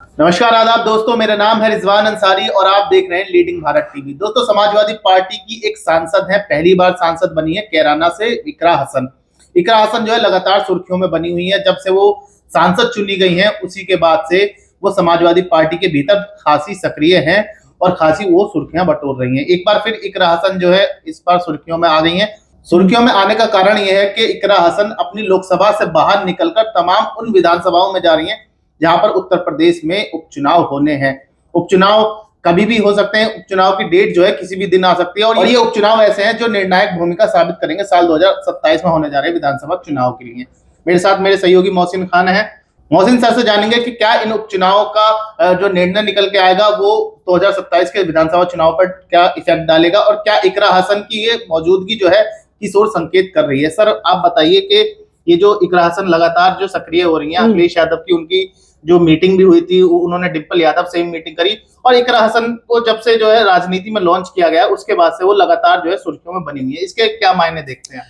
नमस्कार आदाब दोस्तों, मेरा नाम है रिजवान अंसारी और आप देख रहे हैं लीडिंग भारत टीवी। दोस्तों, समाजवादी पार्टी की एक सांसद है, पहली बार सांसद बनी है कैराना से इकरा हसन। इकरा हसन जो है लगातार सुर्खियों में बनी हुई है। जब से वो सांसद चुनी गई हैं उसी के बाद से वो समाजवादी पार्टी के भीतर खासी सक्रिय हैं और खासी वो सुर्खियां बटोर रही हैं। एक बार फिर इकरा हसन जो है इस बार सुर्खियों में आ गई हैं। सुर्खियों में आने का कारण यह है कि इकरा हसन अपनी लोकसभा से बाहर निकलकर तमाम उन विधानसभाओं में जा रही हैं जहां पर उत्तर प्रदेश में उपचुनाव होने हैं। उपचुनाव कभी भी हो सकते हैं, उपचुनाव की डेट जो है किसी भी दिन आ सकती है और ये उपचुनाव ऐसे हैं जो निर्णायक भूमिका साबित करेंगे साल 2027 में होने जा रहे विधानसभा चुनाव के लिए। मेरे साथ मेरे सहयोगी मोहसिन खान है। मोहसिन सर से जानेंगे कि क्या इन उपचुनाव का जो निर्णय निकल के आएगा वो 2027 के विधानसभा चुनाव पर क्या इफेक्ट डालेगा और क्या इकरा हसन की ये मौजूदगी जो है किस ओर संकेत कर रही है। सर आप बताइए कि ये जो इकरा हसन लगातार जो सक्रिय हो रही है, अखिलेश यादव की उनकी जो मीटिंग भी हुई थी, उन्होंने डिम्पल यादव से मीटिंग करी और इकरा हसन को जब से जो है राजनीति में लॉन्च किया गया उसके बाद से वो लगातार जो है सुर्खियों में बनी हुई है। इसके क्या मायने देखते हैं?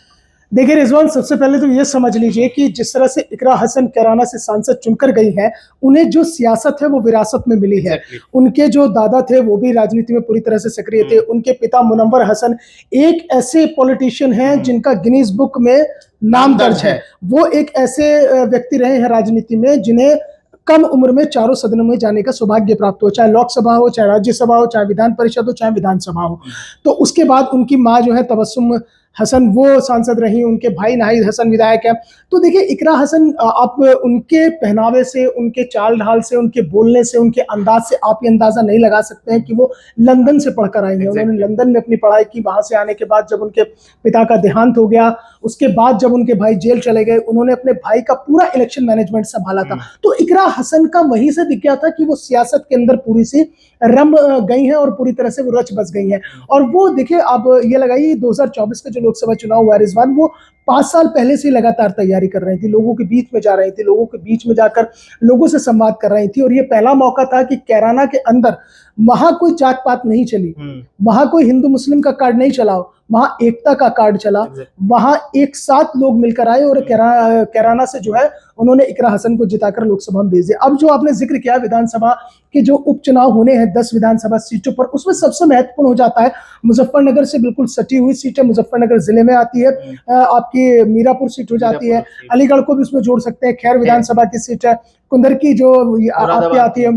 देखिए रिजवान, सबसे पहले तो ये समझ लीजिए कि जिस तरह से इकरा हसन कैराना से सांसद चुनकर गई है, उन्हें जो सियासत है वो विरासत में मिली है। उनके जो दादा थे वो भी राजनीति में पूरी तरह से सक्रिय थे। उनके पिता मुनव्वर हसन एक ऐसे पॉलिटिशियन हैं जिनका गिनीज बुक में नाम दर्ज है। वो एक ऐसे व्यक्ति रहे हैं राजनीति में जिन्हें कम उम्र में चारों सदनों में जाने का सौभाग्य प्राप्त हो, चाहे लोकसभा हो, चाहे राज्यसभा हो, चाहे विधान परिषद हो, चाहे विधानसभा हो। तो उसके बाद उनकी माँ जो है तबस्सुम हसन वो सांसद रही, उनके भाई नाहिद हसन विधायक है। तो देखिए इकरा हसन, आप उनके पहनावे से, उनके चाल ढाल से, उनके बोलने से, उनके अंदाज से आप ये अंदाजा नहीं लगा सकते हैं कि वो लंदन से पढ़कर आई हैं। उन्होंने लंदन में अपनी पढ़ाई की। वहां से आने के बाद जब उनके पिता का देहांत हो गया, उसके बाद जब उनके भाई जेल चले गए, उन्होंने अपने भाई का पूरा इलेक्शन मैनेजमेंट संभाला था। तो इकरा हसन का वहीं से दिख गया था कि वो सियासत के अंदर पूरी सी रम गई हैं और पूरी तरह से वो रच बस गई हैं। और वो देखिए, आप ये लगाइए 2024 का जो लोकसभा चुनाव हुआ रिजवान, वो 5 साल पहले से लगातार तैयारी कर रही थी, लोगों के बीच में जा रही थी, लोगों के बीच में जाकर लोगों से संवाद कर रही थी। और ये पहला मौका था कि कैराना के अंदर वहां कोई जात पात नहीं चली, वहां कोई हिंदू मुस्लिम का कार्ड नहीं चला, वहां एकता का कार्ड चला। वहां एक साथ लोग मिलकर आए और कैराना से जो है उन्होंने इकरा हसन को जिताकर लोकसभा में भेज दिया। अब जो आपने जिक्र किया विधानसभा के जो उपचुनाव होने हैं 10 विधानसभा सीटों पर, उसमें सबसे महत्वपूर्ण हो जाता है मुजफ्फरनगर से बिल्कुल सटी हुई सीट है, मुजफ्फरनगर जिले में आती है। आपकी मीरापुर सीट हो जाती है, अलीगढ़ को भी उसमें जोड़ सकते हैं, खैर विधानसभा की सीट है। कुंदर की जो आपकी आती है,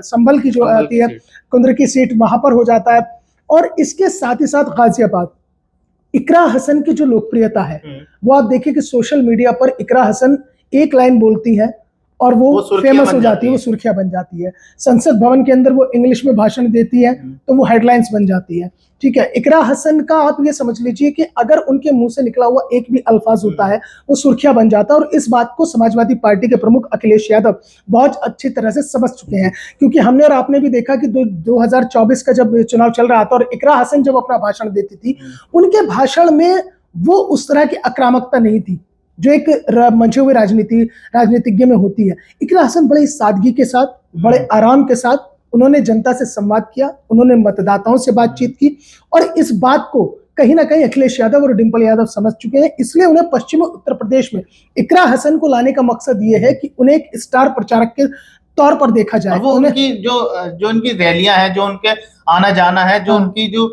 संभल की जो आती है कुंदर की सीट, वहां पर हो जाता है। और इसके साथ ही साथ गाजियाबाद, इकरा हसन की जो लोकप्रियता है वो आप देखिए कि सोशल मीडिया पर इकरा हसन एक लाइन बोलती है और वो फेमस हो जाती है, वो सुर्खियां बन जाती है। संसद भवन के अंदर वो इंग्लिश में भाषण देती है तो वो हेडलाइंस बन जाती है। ठीक है, इकरा हसन का आप ये समझ लीजिए कि अगर उनके मुंह से निकला हुआ एक भी अल्फाज होता है वो सुर्खियां बन जाता है। और इस बात को समाजवादी पार्टी के प्रमुख अखिलेश यादव बहुत अच्छी तरह से समझ चुके हैं, क्योंकि हमने और आपने भी देखा कि 2024 का जब चुनाव चल रहा था और इकरा हसन जब अपना भाषण देती थी, उनके भाषण में वो उस तरह की आक्रामकता नहीं थी जो एक मंचे हुए राजनीतिज्ञ में होती है। इकरा हसन बड़े सादगी के साथ, बड़े आराम के साथ उन्होंने जनता से संवाद किया, उन्होंने मतदाताओं से बातचीत की और इस बात को कहीं ना कहीं अखिलेश यादव और डिम्पल यादव समझ चुके हैं। इसलिए उन्हें पश्चिमी उत्तर प्रदेश में इकरा हसन को लाने का मकसद ये है कि उन्हें एक स्टार प्रचारक के तौर पर देखा जाए। वो उनकी जो उनकी रैलियां हैं, जो उनके आना जाना है, जो उनकी जो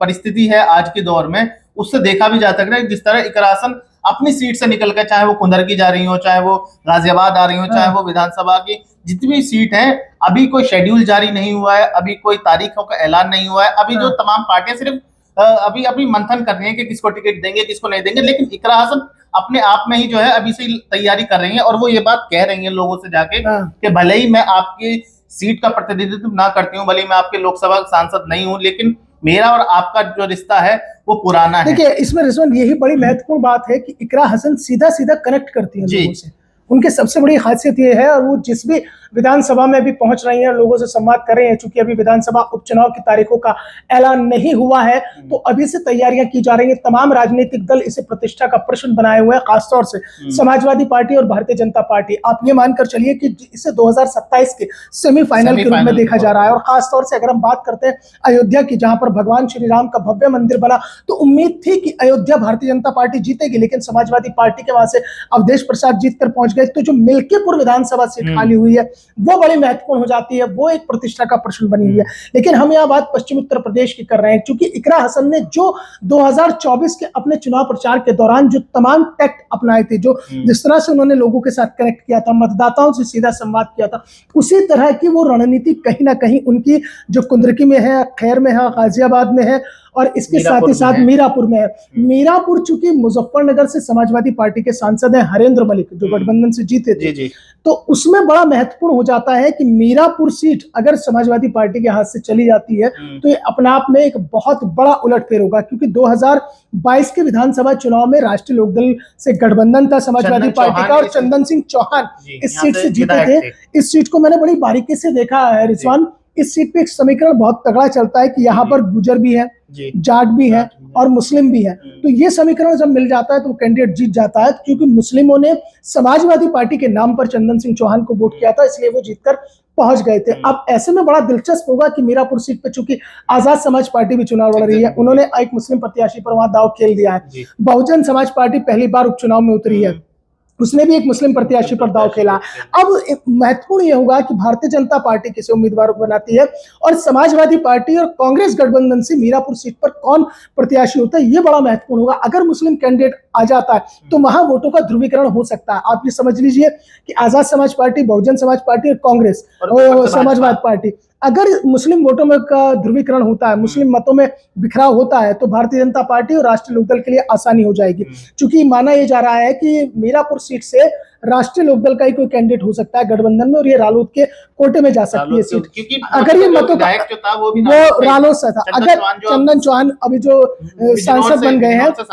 परिस्थिति है आज के दौर में, उससे देखा भी जा सकता है जिस तरह इकरा हसन अपनी सीट से निकल कर, चाहे वो कुंदर की जा रही हो, चाहे वो गाजियाबाद आ रही हो, चाहे वो विधानसभा की जितनी सीट है, अभी कोई शेड्यूल जारी नहीं हुआ है, अभी कोई तारीखों का ऐलान नहीं हुआ है। अभी जो तमाम पार्टियां सिर्फ अभी मंथन कर रही है कि किसको टिकट देंगे, किसको नहीं देंगे, लेकिन इकरा हसन अपने आप में ही जो है अभी से तैयारी कर रही है और वो ये बात कह रही है लोगों से जाके कि भले ही मैं आपकी सीट का प्रतिनिधित्व ना करती हूँ, भले ही मैं आपके लोकसभा सांसद नहीं हूँ, लेकिन मेरा और आपका जो रिश्ता है वो पुराना है। देखिए इसमें रिजवान यही बड़ी महत्वपूर्ण बात है कि इकरा हसन सीधा सीधा कनेक्ट करती है लोगों से। उनकी सबसे बड़ी खासियत ये है, और वो जिस भी विधानसभा में भी पहुंच रही हैं, लोगों से संवाद कर रहे हैं। चूंकि अभी विधानसभा उपचुनाव की तारीखों का ऐलान नहीं हुआ है तो अभी से तैयारियां की जा रही हैं। तमाम राजनीतिक दल इसे प्रतिष्ठा का प्रश्न बनाए हुए हैं, खासतौर से समाजवादी पार्टी और भारतीय जनता पार्टी। आप ये मानकर चलिए कि इसे 2027 के सेमीफाइनल के रूप में देखा जा रहा है। और खासतौर से अगर हम बात करते हैं अयोध्या की, जहां पर भगवान श्री राम का भव्य मंदिर बना, तो उम्मीद थी कि अयोध्या भारतीय जनता पार्टी जीतेगी, लेकिन समाजवादी पार्टी के वहां से अवधेश प्रसाद जीत कर पहुंच गए तो जो मिल्कीपुर विधानसभा सीट खाली हुई है वो बड़ी महत्वपूर्ण हो जाती है, वो एक प्रतिष्ठा का प्रश्न बनी हुई है। लेकिन हम यहाँ बात पश्चिमी उत्तर प्रदेश की कर रहे हैं, क्योंकि इकरा हसन ने जो 2024 के अपने चुनाव प्रचार के दौरान जो तमाम टैक्ट अपनाए थे, जो जिस तरह से उन्होंने लोगों के साथ कनेक्ट किया था, मतदाताओं से सीधा संवाद किया था, उसी तरह की वो रणनीति कहीं ना कहीं उनकी जो कुंदरकी में है, खैर में है, गाजियाबाद में है और इसके साथ ही साथ मीरापुर में है। मीरापुर चूंकि मुजफ्फरनगर से समाजवादी पार्टी के सांसद हैं हरेंद्र मलिक, जो गठबंधन से जीते थे, जी। तो उसमें बड़ा महत्वपूर्ण हो जाता है कि मीरापुर सीट अगर समाजवादी पार्टी के हाथ से चली जाती है तो ये अपने आप में एक बहुत बड़ा उलटफेर होगा, क्योंकि 2022 के विधानसभा चुनाव में राष्ट्रीय लोकदल से गठबंधन था समाजवादी पार्टी का और चंदन सिंह चौहान इस सीट से जीते थे। इस सीट को मैंने बड़ी बारीकी से देखा है रिजवान। इस सीट पे एक समीकरण बहुत तगड़ा चलता है कि यहाँ पर गुजर भी है, जाट भी है और मुस्लिम भी है। तो ये समीकरण जब मिल जाता है तो कैंडिडेट जीत जाता है, क्योंकि मुस्लिमों ने समाजवादी पार्टी के नाम पर चंदन सिंह चौहान को वोट किया था, इसलिए वो जीतकर पहुंच गए थे। अब ऐसे में बड़ा दिलचस्प होगा कि मीरापुर सीट पे चूंकि आजाद समाज पार्टी भी चुनाव लड़ रही है, उन्होंने एक मुस्लिम प्रत्याशी पर वहां दाव खेल दिया है। बहुजन समाज पार्टी पहली बार उपचुनाव में उतरी है, उसने भी एक मुस्लिम प्रत्याशी पर दाव खेला। अब महत्वपूर्ण यह होगा कि भारतीय जनता पार्टी किसे उम्मीदवार बनाती है और समाजवादी पार्टी और कांग्रेस गठबंधन से मीरापुर सीट पर कौन प्रत्याशी होता है, यह बड़ा महत्वपूर्ण होगा। अगर मुस्लिम कैंडिडेट आ जाता है तो वहां वोटों का ध्रुवीकरण हो सकता है। आप ये समझ लीजिए कि आजाद समाज पार्टी, बहुजन समाज पार्टी और कांग्रेस और समाजवादी पार्टी, अगर मुस्लिम वोटों में का ध्रुवीकरण होता है, मुस्लिम मतों में बिखराव होता है, तो भारतीय जनता पार्टी और राष्ट्रीय लोकदल के लिए आसानी हो जाएगी। क्योंकि माना यह जा रहा है कि मीरापुर सीट से राष्ट्रीय लोकदल का ही कोई कैंडिडेट हो सकता है गठबंधन में और ये रालोद के कोटे में जा सकती है सीट, क्योंकि अगर ये मतों का वो रालोद से था। अगर चंदन चौहान अभी जो सांसद बन गए हैं तो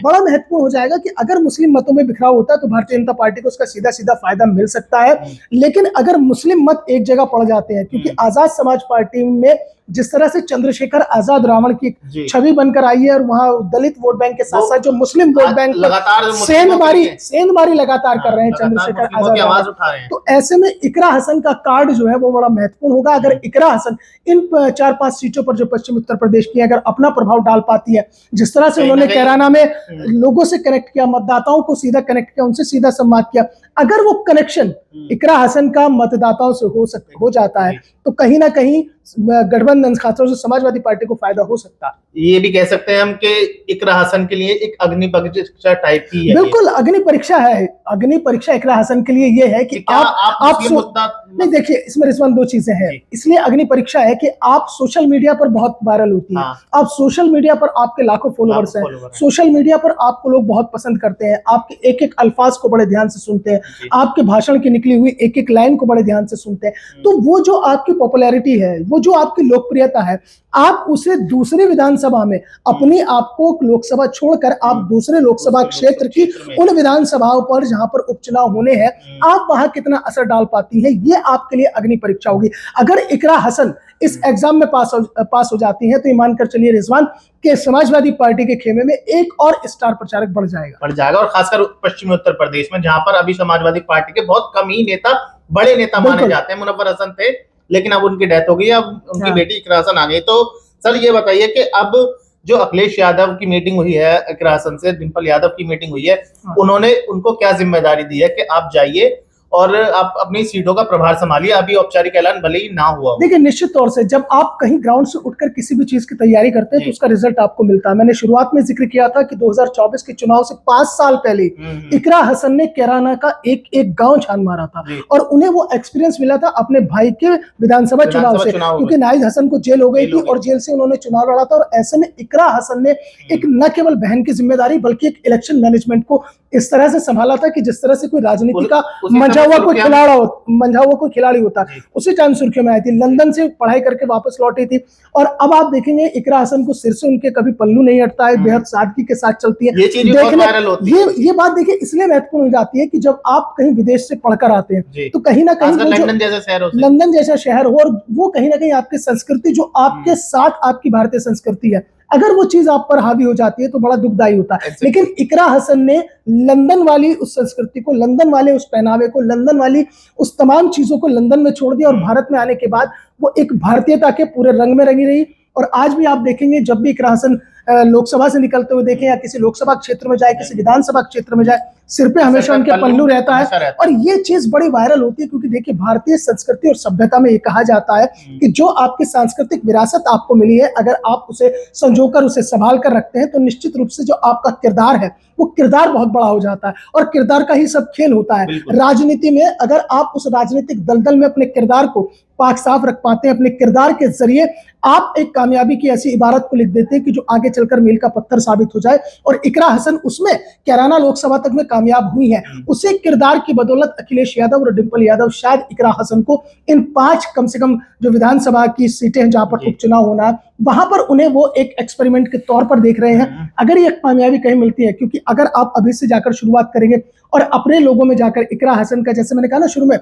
बड़ा महत्वपूर्ण हो जाएगा कि अगर मुस्लिम मतों में बिखराव होता है तो भारतीय जनता पार्टी को उसका सीधा सीधा फायदा मिल सकता है। लेकिन अगर मुस्लिम मत एक जगह पड़ जाते हैं, क्योंकि आजाद समाज पार्टी में जिस तरह से चंद्रशेखर आजाद रावण की छवि बनकर आई है और वहां दलित वोट बैंक के साथ साथ जो मुस्लिम वोट बैंक लगातार सेंधमारी लगातार कर रहे हैं चंद्रशेखर आजाद रावण, तो ऐसे में इकरा हसन का कार्ड जो है वो बड़ा महत्वपूर्ण होगा। अगर इकरा हसन इन 4-5 सीटों पर जो पश्चिम उत्तर प्रदेश की अगर अपना प्रभाव डाल पाती है, जिस तरह से उन्होंने कैराना में लोगों से कनेक्ट किया, मतदाताओं को सीधा कनेक्ट किया, उनसे सीधा संवाद किया, अगर वो कनेक्शन इकरा हसन का मतदाताओं से हो जाता है तो कहीं ना कहीं गठबंधन खासतौर से समाजवादी पार्टी को फायदा हो सकता है। ये भी कह सकते हैं हम कि इकरा हसन के लिए एक अग्नि परीक्षा टाइप की है। बिल्कुल अग्नि परीक्षा है। अग्नि परीक्षा इकरा हसन के लिए ये है कि आप नहीं, देखिए इसमें रिजवान दो चीजें हैं। इसलिए अग्नि परीक्षा है कि आप सोशल मीडिया पर बहुत वायरल होती है, आप सोशल मीडिया पर आपके लाखों फॉलोअर्स हैं, सोशल मीडिया पर आपको लोग बहुत पसंद करते हैं, आपके एक एक अल्फाज को बड़े ध्यान से सुनते हैं, आपके भाषण की निकली हुई एक एक लाइन को बड़े ध्यान से सुनते हैं। तो वो जो आपकी पॉपुलैरिटी है, वो जो आपकी लोकप्रियता है, आप उसे दूसरी विधानसभा में अपनी आपको लोकसभा छोड़कर आप दूसरे लोकसभा क्षेत्र की उन विधानसभाओं पर जहां पर उपचुनाव होने हैं, आप वहां कितना असर डाल पाती है, ये आपके लिए अग्नि परीक्षा होगी। अगर इकरा हसन इस एग्जाम में पास हो जाती है तो ये मानकर चलिए रिजवान कि समाजवादी पार्टी के खेमे में एक और स्टार प्रचारक बढ़ जाएगा। और खासकर पश्चिमी उत्तर प्रदेश में, जहां पर अभी समाजवादी पार्टी के बहुत कम ही नेता, बड़े नेता माने जाते हैं। मुनव्वर हसन थे लेकिन अब उनकी डेथ हो गई, अब उनकी बेटी इकरा हसन आ गई। तो सर ये बताइए कि अब जो अखिलेश यादव की मीटिंग हुई है इकरा हसन से, डिंपल यादव की मीटिंग हुई है, उन्होंने उनको क्या जिम्मेदारी दी है कि आप जाइए और आप अपनी सीटों का प्रभार संभालिए? अभी औपचारिक ऐलान भले ही ना हुआ। देखिए निश्चित तौर से जब आप कहीं ग्राउंड से उठकर किसी भी चीज की तैयारी करते हैं तो उसका रिजल्ट आपको मिलता है। मैंने शुरुआत में जिक्र किया था कि 2024 के चुनाव से 5 साल पहले इकरा हसन ने कैराना का एक गांव छान मारा था और उन्हें वो एक्सपीरियंस मिला था अपने भाई के विधानसभा चुनाव से, क्योंकि नाहिद हसन को जेल हो गई थी और जेल से उन्होंने चुनाव लड़ा था। और ऐसे में इकरा हसन ने एक न केवल बहन की जिम्मेदारी बल्कि एक इलेक्शन मैनेजमेंट को इस तरह से संभाला था कि जिस तरह से कोई राजनीति का मंझा हुआ कोई खिलाड़ी होता है। उसी टाइम सुर्खियों में आई थी, लंदन से पढ़ाई करके वापस लौटी थी। और अब आप देखेंगे इकरा हसन को सिर से उनके कभी पल्लू नहीं हटता है, बेहद सादगी के साथ चलती है। ये बात देखिए इसलिए महत्वपूर्ण हो जाती है कि जब आप कहीं विदेश से पढ़कर आते हैं तो कहीं ना कहीं लंदन जैसा शहर हो और वो कहीं ना कहीं आपकी संस्कृति, जो आपके साथ आपकी भारतीय संस्कृति है, अगर वो चीज आप पर हावी हो जाती है तो बड़ा दुखदायी होता है। लेकिन इकरा हसन ने लंदन वाली उस संस्कृति को, लंदन वाले उस पहनावे को, लंदन वाली उस तमाम चीजों को लंदन में छोड़ दिया और भारत में आने के बाद वो एक भारतीयता के पूरे रंग में रंगी रही। और आज भी आप देखेंगे जब भी इकरा हसन लोकसभा से निकलते हुए देखें या किसी लोकसभा क्षेत्र में जाए, किसी विधानसभा क्षेत्र में जाए, सिर पे हमेशा उनके पल्लू रहता है। और ये चीज बड़ी वायरल होती है, क्योंकि देखिए भारतीय संस्कृति और सभ्यता में ये कहा जाता है कि जो आपकी सांस्कृतिक विरासत आपको मिली है, अगर आप उसे संजोकर उसे संभाल कर रखते हैं तो निश्चित रूप से जो आपका किरदार है वो किरदार बहुत बड़ा हो जाता है, और किरदार का ही सब खेल होता है। राजनीति में अगर आप उस राजनीतिक दलदल में अपने किरदार को पाक साफ रख पाते हैं, अपने किरदार के जरिए आप एक कामयाबी की ऐसी इबारत को लिख देते हैं कि जो आगे चलकर मील का पत्थर साबित हो जाए। और इकरा हसन उसमें कैराना लोकसभा तक में कामयाब हुई है। उसी किरदार की बदौलत अखिलेश यादव और डिंपल यादव शायद इकरा हसन को इन 5 कम से कम जो विधानसभा की सीटें हैं जहां पर उपचुनाव होना है, वहां पर उन्हें वो एक एक्सपेरिमेंट के तौर पर देख रहे हैं। अगर ये कामयाबी कहीं मिलती है, क्योंकि अगर आप अभी से जाकर शुरुआत करेंगे और अपने लोगों में जाकर इकरा हसन का, जैसे मैंने कहा ना शुरू में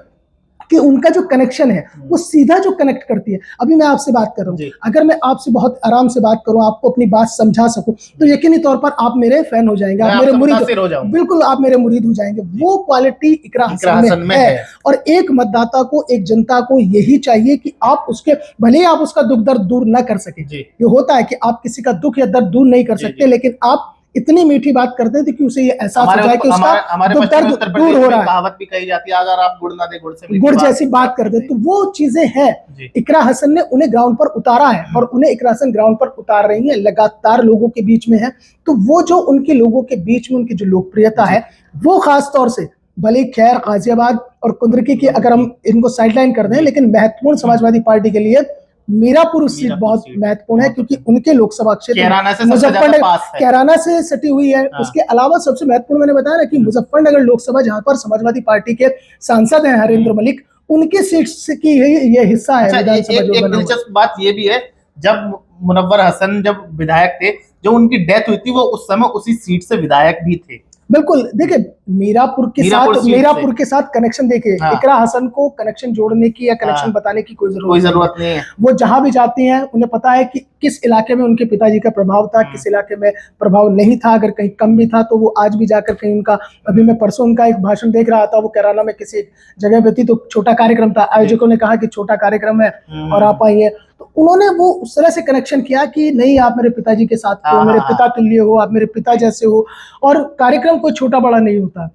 कि उनका जो कनेक्शन है वो सीधा जो कनेक्ट करती है। अभी मैं आपसे बात कर रहा हूँ, अगर मैं आपसे बहुत आराम से बात करूं, आपको अपनी बात समझा सकूं, तो यकीनी तौर पर आप मेरे फैन हो जाएंगे, आप मेरे मुरीद हो जाएंगे, बिल्कुल आप मेरे मुरीद हो जाएंगे। वो क्वालिटी इकरा हसन में है। और एक मतदाता को, एक जनता को यही चाहिए कि आप उसके, भले ही आप उसका दुख दर्द दूर ना कर सके, ये होता है कि आप किसी का दुख या दर्द दूर नहीं कर सकते, लेकिन आप इतनी मीठी बात करते थे कि उसे ये एहसास हो जाए कि उसका दुख दर्द दूर हो रहा है। कहावत भी कही जाती है, अगर आप गुड़ ना दे गुड़ से गुड़ जैसी बात कर दे, तो वो चीजें हैं। इकरा हसन ने उन्हें ग्राउंड पर उतारा है और उन्हें इकरा हसन ग्राउंड पर उतार रही है, लगातार लोगों के बीच में है। तो वो जो उनके लोगों के बीच में उनकी जो लोकप्रियता है, वो खास तौर से भले खैर गाजियाबाद और कुंदरकी की अगर हम इनको साइडलाइन कर दें, लेकिन महत्वपूर्ण समाजवादी पार्टी के लिए मीरापुर सीट बहुत महत्वपूर्ण है, क्योंकि उनके लोकसभा क्षेत्र मुजफ्फरनगर कैराना से सटी हुई है। उसके अलावा सबसे महत्वपूर्ण मैंने बताया ना कि मुजफ्फरनगर लोकसभा, जहां पर समाजवादी पार्टी के सांसद हैं हरेंद्र मलिक, उनकी सीट की ये हिस्सा है। एक दिलचस्प बात ये भी है, जब मुनव्वर हसन जब विधायक थे, जो उनकी डेथ हुई थी, वो उस समय उसी सीट से विधायक भी थे। बिल्कुल, देखिए मीरापुर के साथ कनेक्शन, देखिए इकरा हसन को कनेक्शन जोड़ने की या कनेक्शन बताने की कोई जरूरत नहीं है। वो जहां भी जाती हैं उन्हें पता है कि किस इलाके में उनके पिताजी का प्रभाव था, किस इलाके में प्रभाव नहीं था, अगर कहीं कम भी था तो वो आज भी जाकर कहीं उनका, अभी मैं परसों उनका एक भाषण देख रहा था, वो कैराना में किसी जगह पे थी, तो छोटा कार्यक्रम था, आयोजकों ने कहा कि छोटा कार्यक्रम है और आप आइए, तो उन्होंने वो उस तरह से कनेक्शन किया कि नहीं, आप मेरे पिताजी के साथ हो, मेरे पिता तुल्य हो, आप मेरे पिता जैसे हो। और कार्यक्रम कोई छोटा बड़ा नहीं होता,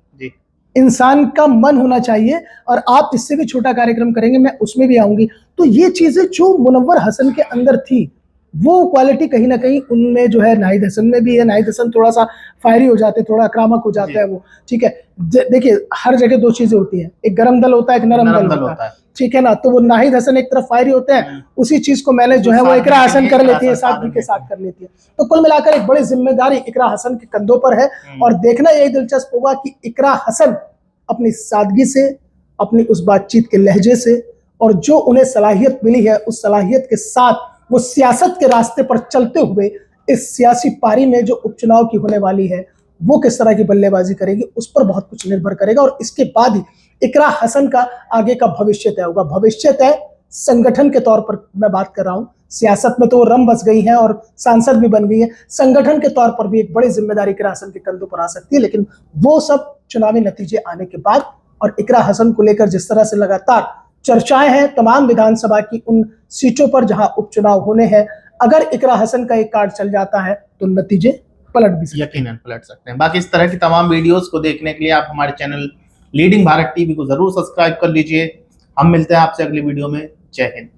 इंसान का मन होना चाहिए, और आप इससे भी छोटा कार्यक्रम करेंगे, मैं उसमें भी आऊंगी। तो ये चीजें जो मुनव्वर हसन के अंदर थी, वो क्वालिटी कहीं ना कहीं उनमें जो है नाहिद हसन में भी है। नाहिद हसन थोड़ा सा फायरी हो जाते हैं, थोड़ा आक्रामक हो जाता है वो, ठीक है। देखिए हर जगह 2 चीजें होती हैं, एक गरम दल होता है, एक नरम दल होता है, ठीक है ना। तो वो नाहिद हसन एक तरफ फायरी होते हैं, उसी चीज को मैंने जो है वो इकरा हसन कर लेती है, सादगी के साथ कर लेती है। तो कुल मिलाकर एक बड़ी जिम्मेदारी इकरा हसन के कंधों पर है। और देखना यही दिलचस्प होगा कि इकरा हसन अपनी सादगी से, अपनी उस बातचीत के लहजे से, और जो उन्हें सलाहियत मिली है, उस सलाहियत के साथ वो सियासत के रास्ते पर चलते हुए इस सियासी पारी में जो उपचुनाव की होने वाली है, वो किस तरह की बल्लेबाजी करेगी, उस पर बहुत कुछ निर्भर करेगा। और इसके बाद ही इकरा हसन का आगे का भविष्य तय होगा। भविष्य तय संगठन के तौर पर मैं बात कर रहा हूं, सियासत में तो वो रम बस गई हैं और सांसद भी बन गई है, संगठन के तौर पर भी एक बड़ी जिम्मेदारी इकरा हसन के कंधों पर आ सकती है। लेकिन वो सब चुनावी नतीजे आने के बाद, और इकरा हसन को लेकर जिस तरह से लगातार चर्चाएं हैं तमाम विधानसभा की उन सीटों पर जहां उपचुनाव होने हैं, अगर इकरा हसन का एक कार्ड चल जाता है तो नतीजे पलट भी सकते हैं, यकीनन पलट सकते हैं। बाकी इस तरह की तमाम वीडियोस को देखने के लिए आप हमारे चैनल लीडिंग भारत टीवी को जरूर सब्सक्राइब कर लीजिए। हम मिलते हैं आपसे अगली वीडियो में। जय हिंद।